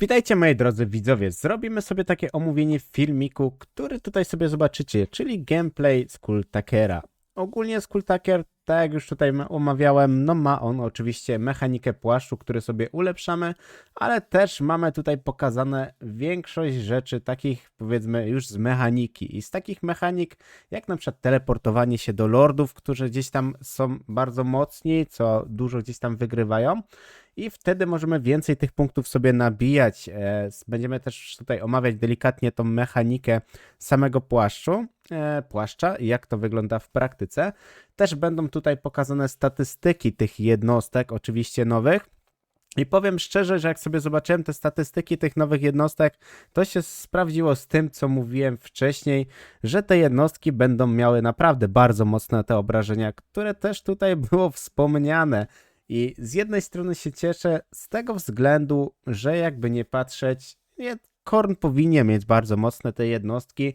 Witajcie moi drodzy widzowie, zrobimy sobie takie omówienie filmiku, który tutaj sobie zobaczycie, czyli gameplay Skulltakera. Ogólnie Skulltaker, tak jak już tutaj omawiałem, no ma on oczywiście mechanikę płaszczu, który sobie ulepszamy, ale też mamy tutaj pokazane większość rzeczy takich powiedzmy już z mechaniki i z takich mechanik jak na przykład teleportowanie się do lordów, którzy gdzieś tam są bardzo mocni, co dużo gdzieś tam wygrywają. I wtedy możemy więcej tych punktów sobie nabijać. Będziemy też tutaj omawiać delikatnie tą mechanikę samego płaszcza i jak to wygląda w praktyce. Też będą tutaj pokazane statystyki tych jednostek, oczywiście nowych. I powiem szczerze, że jak sobie zobaczyłem te statystyki tych nowych jednostek, to się sprawdziło z tym, co mówiłem wcześniej, że te jednostki będą miały naprawdę bardzo mocne te obrażenia, które też tutaj było wspomniane. I z jednej strony się cieszę z tego względu, że jakby nie patrzeć, Korn powinien mieć bardzo mocne te jednostki.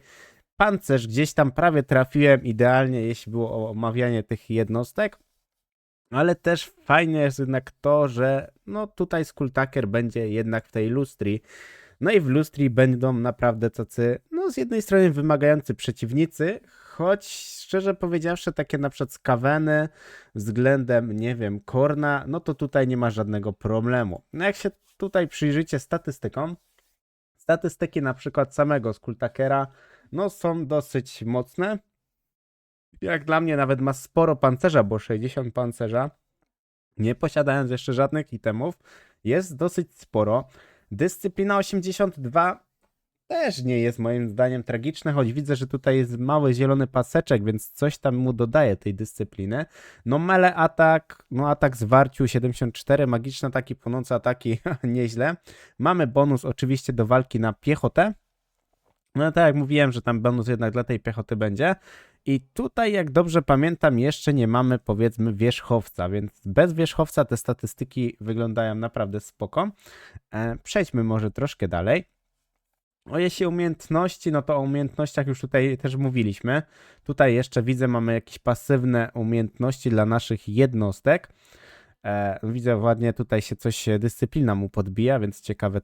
Pancerz gdzieś tam prawie trafiłem idealnie, jeśli było o omawianie tych jednostek. Ale też fajne jest jednak to, że no tutaj Skulltaker będzie jednak w tej lustrii. No i w lustrii będą naprawdę tacy, no z jednej strony wymagający przeciwnicy, choć szczerze powiedziawszy takie na przykład skaweny względem, nie wiem, Korna, no to tutaj nie ma żadnego problemu. No jak się tutaj przyjrzycie statystykom, statystyki na przykład samego Skulltakera, no są dosyć mocne. Jak dla mnie nawet ma sporo pancerza, bo 60 pancerza, nie posiadając jeszcze żadnych itemów, jest dosyć sporo. Dyscyplina 82 też nie jest moim zdaniem tragiczne, choć widzę, że tutaj jest mały zielony paseczek, więc coś tam mu dodaje tej dyscypliny. No melee atak, no atak zwarciu 74, magiczne ataki, płonące ataki, nieźle. Mamy bonus oczywiście do walki na piechotę. No tak jak mówiłem, że tam bonus jednak dla tej piechoty będzie. I tutaj, jak dobrze pamiętam, jeszcze nie mamy powiedzmy wierzchowca, więc bez wierzchowca te statystyki wyglądają naprawdę spoko. Przejdźmy może troszkę dalej. O jeśli umiejętności, no to o umiejętnościach już tutaj też mówiliśmy. Tutaj jeszcze widzę, mamy jakieś pasywne umiejętności dla naszych jednostek. Widzę ładnie tutaj się coś, dyscyplina mu podbija, więc ciekawe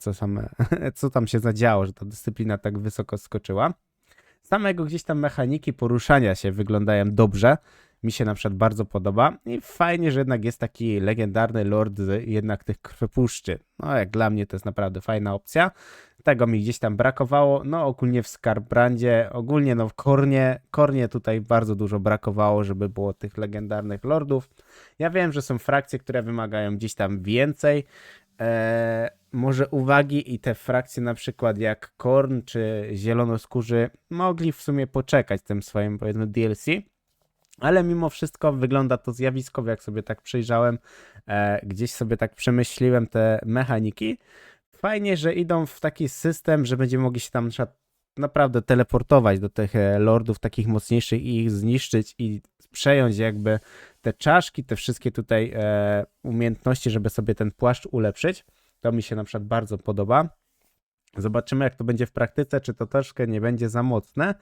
co tam się zadziało, że ta dyscyplina tak wysoko skoczyła. Samego gdzieś tam mechaniki poruszania się wyglądają dobrze. Mi się na przykład bardzo podoba i fajnie, że jednak jest taki legendarny lord jednak tych krwipuszczy. No jak dla mnie to jest naprawdę fajna opcja. Tego mi gdzieś tam brakowało. No ogólnie w Skarbrandzie, ogólnie no w Kornie tutaj bardzo dużo brakowało, żeby było tych legendarnych lordów. Ja wiem, że są frakcje, które wymagają gdzieś tam więcej. Może uwagi i te frakcje na przykład jak Korn czy Zielonoskórzy mogli w sumie poczekać tym swoim powiedzmy DLC. Ale mimo wszystko wygląda to zjawiskowo, jak sobie tak przyjrzałem, gdzieś sobie tak przemyśliłem te mechaniki. Fajnie, że idą w taki system, że będziemy mogli się tam na przykład naprawdę teleportować do tych lordów takich mocniejszych i ich zniszczyć i przejąć jakby te czaszki, te wszystkie tutaj umiejętności, żeby sobie ten płaszcz ulepszyć. To mi się na przykład bardzo podoba. Zobaczymy, jak to będzie w praktyce, czy to troszkę nie będzie za mocne,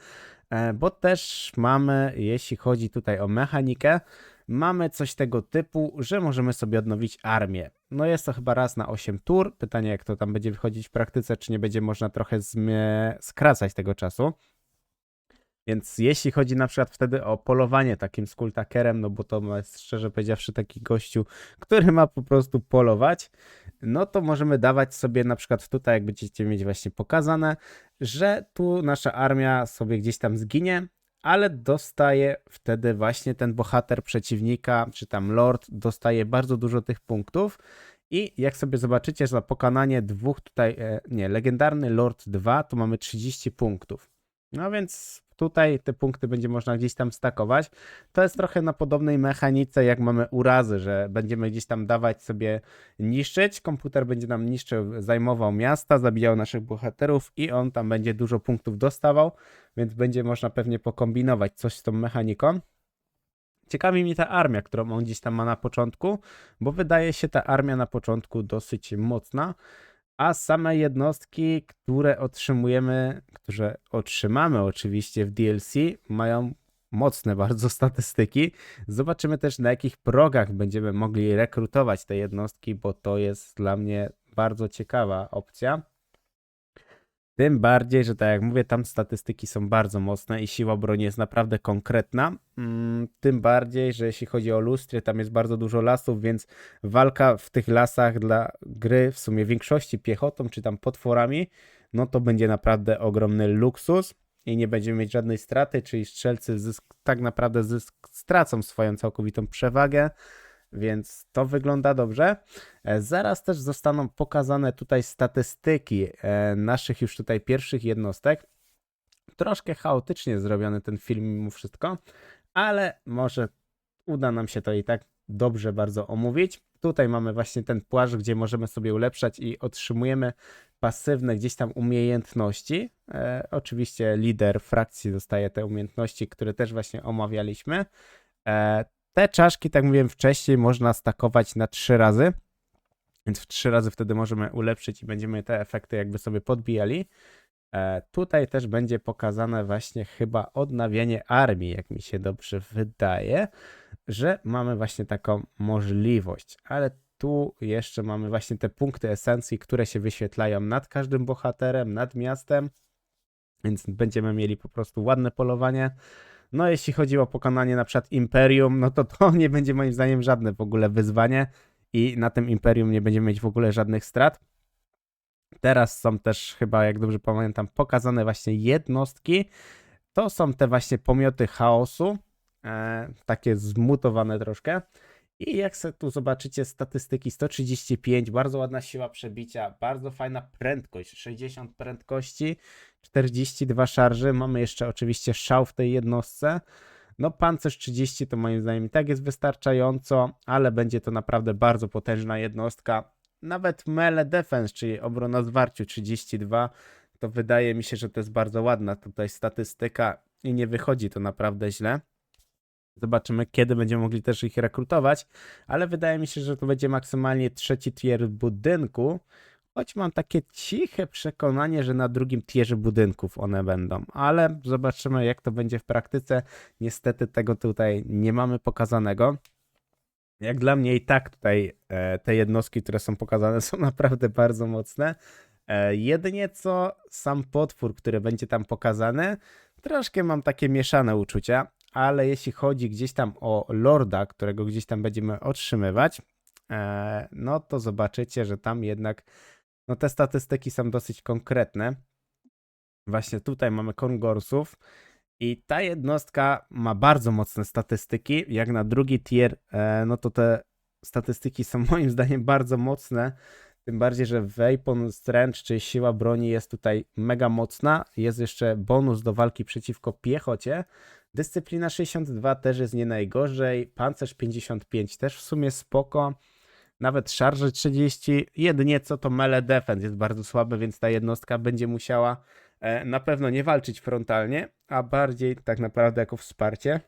bo też mamy, jeśli chodzi tutaj o mechanikę, mamy coś tego typu, że możemy sobie odnowić armię. No jest to chyba raz na 8 tur. Pytanie, jak to tam będzie wychodzić w praktyce, czy nie będzie można trochę skracać tego czasu. Więc jeśli chodzi na przykład wtedy o polowanie takim Skulltakerem, no bo to jest szczerze powiedziawszy taki gościu, który ma po prostu polować, no to możemy dawać sobie na przykład tutaj, jak będziecie mieć właśnie pokazane, że tu nasza armia sobie gdzieś tam zginie, ale dostaje wtedy właśnie ten bohater przeciwnika, czy tam lord, dostaje bardzo dużo tych punktów. I jak sobie zobaczycie, za pokonanie dwóch tutaj, legendarny Lord 2, to mamy 30 punktów. No więc tutaj te punkty będzie można gdzieś tam stakować. To jest trochę na podobnej mechanice, jak mamy urazy, że będziemy gdzieś tam dawać sobie niszczyć. Komputer będzie nam niszczył, zajmował miasta, zabijał naszych bohaterów i on tam będzie dużo punktów dostawał, więc będzie można pewnie pokombinować coś z tą mechaniką. Ciekawi mnie ta armia, którą on gdzieś tam ma na początku, bo wydaje się ta armia na początku dosyć mocna, a same jednostki, które otrzymamy oczywiście w DLC, mają mocne bardzo statystyki. Zobaczymy też, na jakich progach będziemy mogli rekrutować te jednostki, bo to jest dla mnie bardzo ciekawa opcja. Tym bardziej, że tak jak mówię, tam statystyki są bardzo mocne i siła broni jest naprawdę konkretna. Tym bardziej, że jeśli chodzi o lustry, tam jest bardzo dużo lasów, więc walka w tych lasach dla gry w sumie większości piechotą czy tam potworami, no to będzie naprawdę ogromny luksus i nie będziemy mieć żadnej straty, czyli strzelcy tak naprawdę stracą swoją całkowitą przewagę. Więc to wygląda dobrze. Zaraz też zostaną pokazane tutaj statystyki naszych już tutaj pierwszych jednostek. Troszkę chaotycznie zrobiony ten film mimo wszystko, ale może uda nam się to i tak dobrze bardzo omówić. Tutaj mamy właśnie ten płaszcz, gdzie możemy sobie ulepszać i otrzymujemy pasywne gdzieś tam umiejętności. Oczywiście lider frakcji dostaje te umiejętności, które też właśnie omawialiśmy. Te czaszki, tak mówiłem wcześniej, można stakować na 3 razy, więc w 3 razy wtedy możemy ulepszyć i będziemy te efekty jakby sobie podbijali. Tutaj też będzie pokazane właśnie chyba odnawianie armii, jak mi się dobrze wydaje, że mamy właśnie taką możliwość, ale tu jeszcze mamy właśnie te punkty esencji, które się wyświetlają nad każdym bohaterem, nad miastem, więc będziemy mieli po prostu ładne polowanie. No jeśli chodzi o pokonanie na przykład Imperium, no to nie będzie moim zdaniem żadne w ogóle wyzwanie i na tym Imperium nie będziemy mieć w ogóle żadnych strat. Teraz są też chyba, jak dobrze pamiętam, pokazane właśnie jednostki. To są te właśnie pomioty chaosu, takie zmutowane troszkę. I jak sobie tu zobaczycie statystyki 135, bardzo ładna siła przebicia, bardzo fajna prędkość, 60 prędkości, 42 szarży, mamy jeszcze oczywiście szał w tej jednostce. No pancerz 30 to moim zdaniem i tak jest wystarczająco, ale będzie to naprawdę bardzo potężna jednostka. Nawet melee defense, czyli obrona zwarciu 32, to wydaje mi się, że to jest bardzo ładna tutaj statystyka i nie wychodzi to naprawdę źle. Zobaczymy, kiedy będziemy mogli też ich rekrutować, ale wydaje mi się, że to będzie maksymalnie 3. tier budynku, choć mam takie ciche przekonanie, że na 2. tierze budynków one będą, ale zobaczymy, jak to będzie w praktyce. Niestety tego tutaj nie mamy pokazanego. Jak dla mnie i tak tutaj te jednostki, które są pokazane, są naprawdę bardzo mocne. Jedynie co sam potwór, który będzie tam pokazany, troszkę mam takie mieszane uczucia, ale jeśli chodzi gdzieś tam o lorda, którego gdzieś tam będziemy otrzymywać, no to zobaczycie, że tam jednak no te statystyki są dosyć konkretne. Właśnie tutaj mamy Kongorsów i ta jednostka ma bardzo mocne statystyki. Jak na 2. tier, no to te statystyki są moim zdaniem bardzo mocne. Tym bardziej, że Weapon Strength, czyli siła broni jest tutaj mega mocna. Jest jeszcze bonus do walki przeciwko piechocie. Dyscyplina 62 też jest nie najgorzej. Pancerz 55 też w sumie spoko. Nawet szarże 30. Jedynie co to melee defense jest bardzo słabe, więc ta jednostka będzie musiała na pewno nie walczyć frontalnie, a bardziej tak naprawdę jako wsparcie.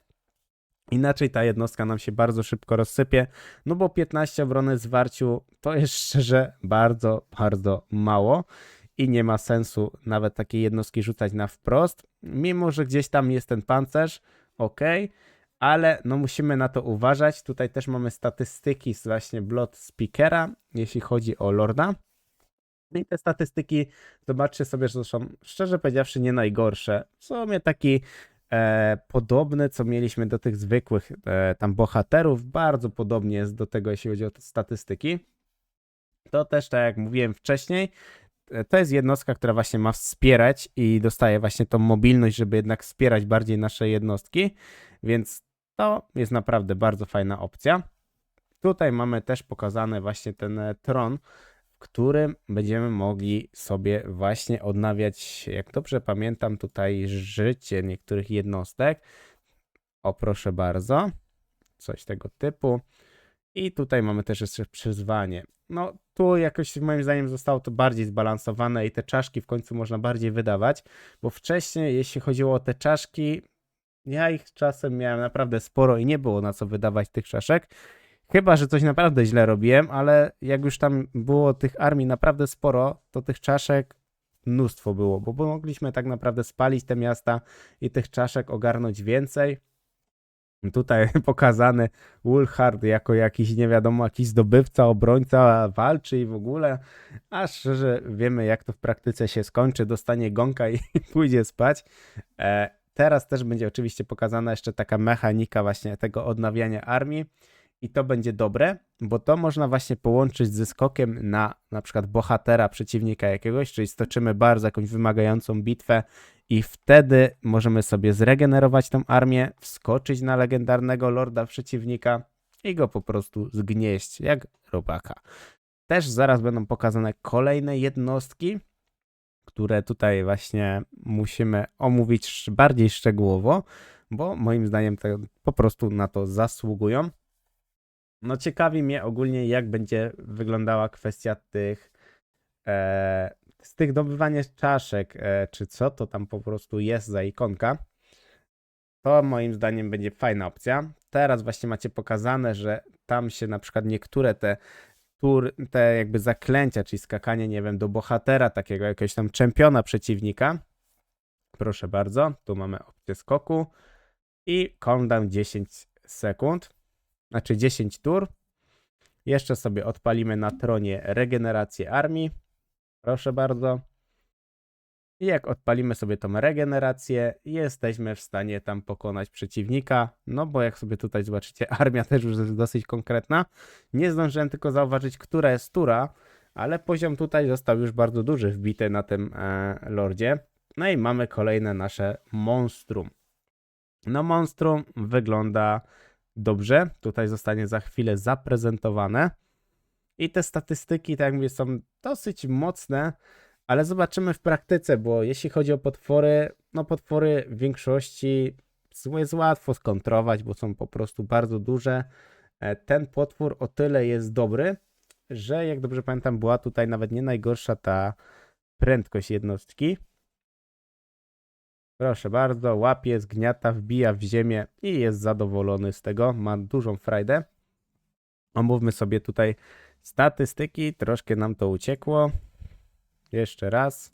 Inaczej ta jednostka nam się bardzo szybko rozsypie, no bo 15 obrony zwarciu to jest szczerze bardzo, bardzo mało i nie ma sensu nawet takiej jednostki rzucać na wprost, mimo że gdzieś tam jest ten pancerz, ok, ale no musimy na to uważać. Tutaj też mamy statystyki z właśnie Blood Speakera, jeśli chodzi o Lorda. I te statystyki, zobaczcie sobie, że są szczerze powiedziawszy nie najgorsze. W sumie taki podobny, co mieliśmy do tych zwykłych tam bohaterów. Bardzo podobnie jest do tego, jeśli chodzi o te statystyki. To też, tak jak mówiłem wcześniej, to jest jednostka, która właśnie ma wspierać i dostaje właśnie tą mobilność, żeby jednak wspierać bardziej nasze jednostki, więc to jest naprawdę bardzo fajna opcja. Tutaj mamy też pokazany właśnie ten tron, w którym będziemy mogli sobie właśnie odnawiać, jak dobrze pamiętam, tutaj życie niektórych jednostek. O, proszę bardzo, coś tego typu. I tutaj mamy też jeszcze przyzwanie. No tu jakoś moim zdaniem zostało to bardziej zbalansowane i te czaszki w końcu można bardziej wydawać, bo wcześniej jeśli chodziło o te czaszki, ja ich czasem miałem naprawdę sporo i nie było na co wydawać tych czaszek. Chyba że coś naprawdę źle robiłem, ale jak już tam było tych armii naprawdę sporo, to tych czaszek mnóstwo było, bo mogliśmy tak naprawdę spalić te miasta i tych czaszek ogarnąć więcej. Tutaj pokazany Woolhard jako jakiś, nie wiadomo, jakiś zdobywca, obrońca, walczy i w ogóle, a szczerze wiemy, jak to w praktyce się skończy, dostanie gonka i pójdzie spać. Teraz też będzie oczywiście pokazana jeszcze taka mechanika właśnie tego odnawiania armii i to będzie dobre, bo to można właśnie połączyć ze skokiem na przykład bohatera przeciwnika jakiegoś, czyli stoczymy bardzo jakąś wymagającą bitwę i wtedy możemy sobie zregenerować tą armię, wskoczyć na legendarnego lorda przeciwnika i go po prostu zgnieść jak robaka. Też zaraz będą pokazane kolejne jednostki, które tutaj właśnie musimy omówić bardziej szczegółowo, bo moim zdaniem to po prostu na to zasługują. No ciekawi mnie ogólnie, jak będzie wyglądała kwestia z tych dobywania czaszek, czy co to tam po prostu jest za ikonka. To moim zdaniem będzie fajna opcja. Teraz właśnie macie pokazane, że tam się na przykład niektóre te jakby zaklęcia, czyli skakanie, nie wiem, do bohatera, takiego jakiegoś tam czempiona przeciwnika. Proszę bardzo, tu mamy opcję skoku i countdown 10 sekund, znaczy 10 tur. Jeszcze sobie odpalimy na tronie regenerację armii. Proszę bardzo. I jak odpalimy sobie tą regenerację, jesteśmy w stanie tam pokonać przeciwnika. No bo jak sobie tutaj zobaczycie, armia też już jest dosyć konkretna. Nie zdążyłem tylko zauważyć, która jest tura, ale poziom tutaj został już bardzo duży wbity na tym lordzie. No i mamy kolejne nasze monstrum. No monstrum wygląda dobrze. Tutaj zostanie za chwilę zaprezentowane. I te statystyki, tak jak mówię, są dosyć mocne, ale zobaczymy w praktyce, bo jeśli chodzi o potwory, no potwory w większości jest łatwo skontrować, bo są po prostu bardzo duże. Ten potwór o tyle jest dobry, że jak dobrze pamiętam, była tutaj nawet nie najgorsza ta prędkość jednostki. Proszę bardzo, łapie, zgniata, wbija w ziemię i jest zadowolony z tego, ma dużą frajdę. Omówmy sobie tutaj statystyki, troszkę nam to uciekło. Jeszcze raz.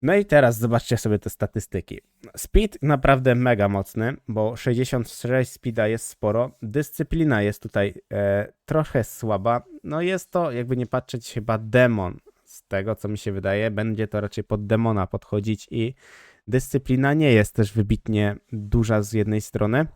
No i teraz zobaczcie sobie te statystyki. Speed naprawdę mega mocny, bo 66 speeda jest sporo. Dyscyplina jest tutaj trochę słaba. No jest to, jakby nie patrzeć, chyba demon. Z tego, co mi się wydaje, będzie to raczej pod demona podchodzić i dyscyplina nie jest też wybitnie duża z jednej strony.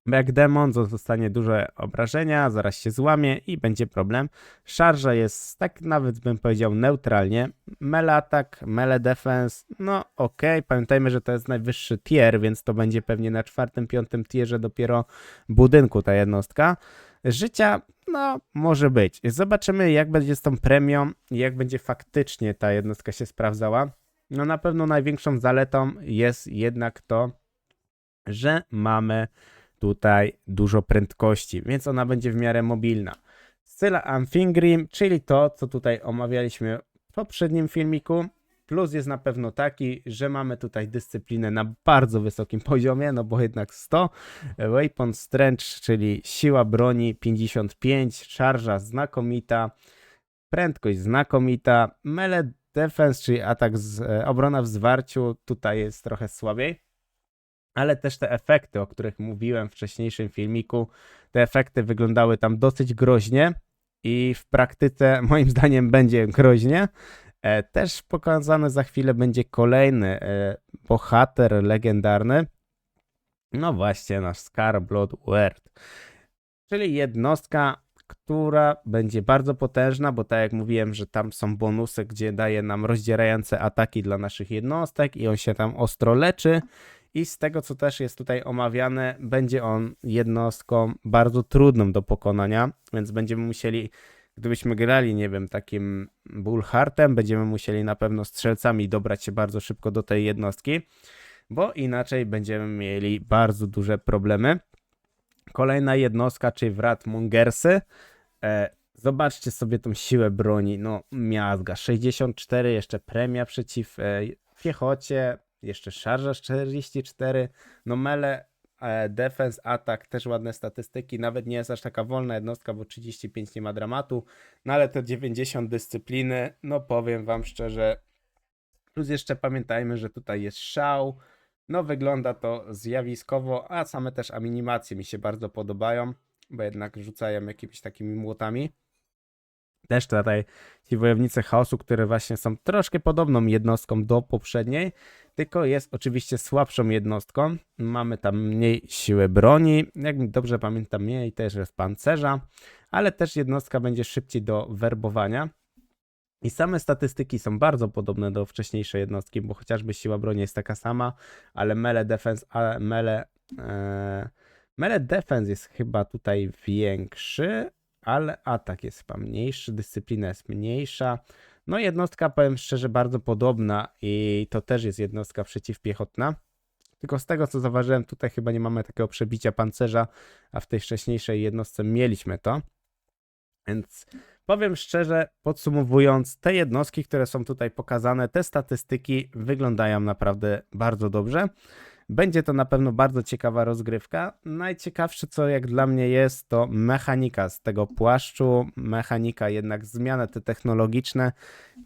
Bo jak demon zostanie duże obrażenia, zaraz się złamie i będzie problem. Szarża jest, tak nawet bym powiedział, neutralnie. Melee atak, melee defense, no okej. Pamiętajmy, że to jest najwyższy tier, więc to będzie pewnie na 4., 5. tierze dopiero budynku ta jednostka. Życia, no może być. Zobaczymy, jak będzie z tą premią i jak będzie faktycznie ta jednostka się sprawdzała. No na pewno największą zaletą jest jednak to, że mamy tutaj dużo prędkości, więc ona będzie w miarę mobilna. Scylla Anfingrim, czyli to, co tutaj omawialiśmy w poprzednim filmiku. Plus jest na pewno taki, że mamy tutaj dyscyplinę na bardzo wysokim poziomie, no bo jednak 100. Weapon Strength, czyli siła broni 55, szarża znakomita, prędkość znakomita, melee defense, czyli atak obrona w zwarciu, tutaj jest trochę słabiej. Ale też te efekty, o których mówiłem w wcześniejszym filmiku, te efekty wyglądały tam dosyć groźnie i w praktyce moim zdaniem będzie groźnie. Też pokazany za chwilę będzie kolejny bohater legendarny. No właśnie, nasz Scarblood Word, czyli jednostka, która będzie bardzo potężna, bo tak jak mówiłem, że tam są bonusy, gdzie daje nam rozdzierające ataki dla naszych jednostek i on się tam ostro leczy. I z tego, co też jest tutaj omawiane, będzie on jednostką bardzo trudną do pokonania, więc będziemy musieli, gdybyśmy grali, nie wiem, takim Bullhartem, będziemy musieli na pewno strzelcami dobrać się bardzo szybko do tej jednostki, bo inaczej będziemy mieli bardzo duże problemy. Kolejna jednostka, czyli Wrath Mongersy. Zobaczcie sobie tą siłę broni, no miazga, 64, jeszcze premia przeciw piechocie, jeszcze szarża 44, no melee, defense, atak, też ładne statystyki, nawet nie jest aż taka wolna jednostka, bo 35 nie ma dramatu, no ale te 90 dyscypliny, no powiem wam szczerze, plus jeszcze pamiętajmy, że tutaj jest szał, No wygląda to zjawiskowo, a same też animacje mi się bardzo podobają, bo jednak rzucają jakimiś takimi młotami. Też tutaj ci wojownicy chaosu, które właśnie są troszkę podobną jednostką do poprzedniej, tylko jest oczywiście słabszą jednostką. Mamy tam mniej siły broni, jak dobrze pamiętam, mniej też jest pancerza, ale też jednostka będzie szybciej do werbowania. I same statystyki są bardzo podobne do wcześniejszej jednostki, bo chociażby siła broni jest taka sama, ale melee defense, melee defense jest chyba tutaj większy, ale atak jest chyba mniejszy, dyscyplina jest mniejsza. No jednostka, powiem szczerze, bardzo podobna i to też jest jednostka przeciwpiechotna. Tylko z tego co zauważyłem, tutaj chyba nie mamy takiego przebicia pancerza, a w tej wcześniejszej jednostce mieliśmy to. Więc powiem szczerze, podsumowując, te jednostki, które są tutaj pokazane, te statystyki wyglądają naprawdę bardzo dobrze. Będzie to na pewno bardzo ciekawa rozgrywka. Najciekawsze, co jak dla mnie jest, to mechanika z tego płaszczu, mechanika jednak zmiany te technologiczne.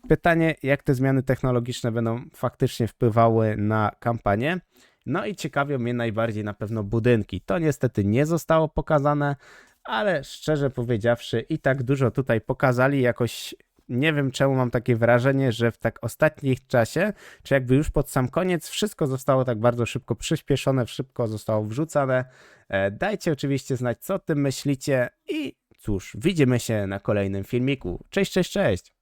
Pytanie, jak te zmiany technologiczne będą faktycznie wpływały na kampanię. No i ciekawią mnie najbardziej na pewno budynki. To niestety nie zostało pokazane, ale szczerze powiedziawszy i tak dużo tutaj pokazali, jakoś nie wiem czemu mam takie wrażenie, że w tak ostatnim czasie, czy jakby już pod sam koniec, wszystko zostało tak bardzo szybko przyspieszone, szybko zostało wrzucane. Dajcie oczywiście znać, co o tym myślicie i cóż, widzimy się na kolejnym filmiku. Cześć, cześć, cześć!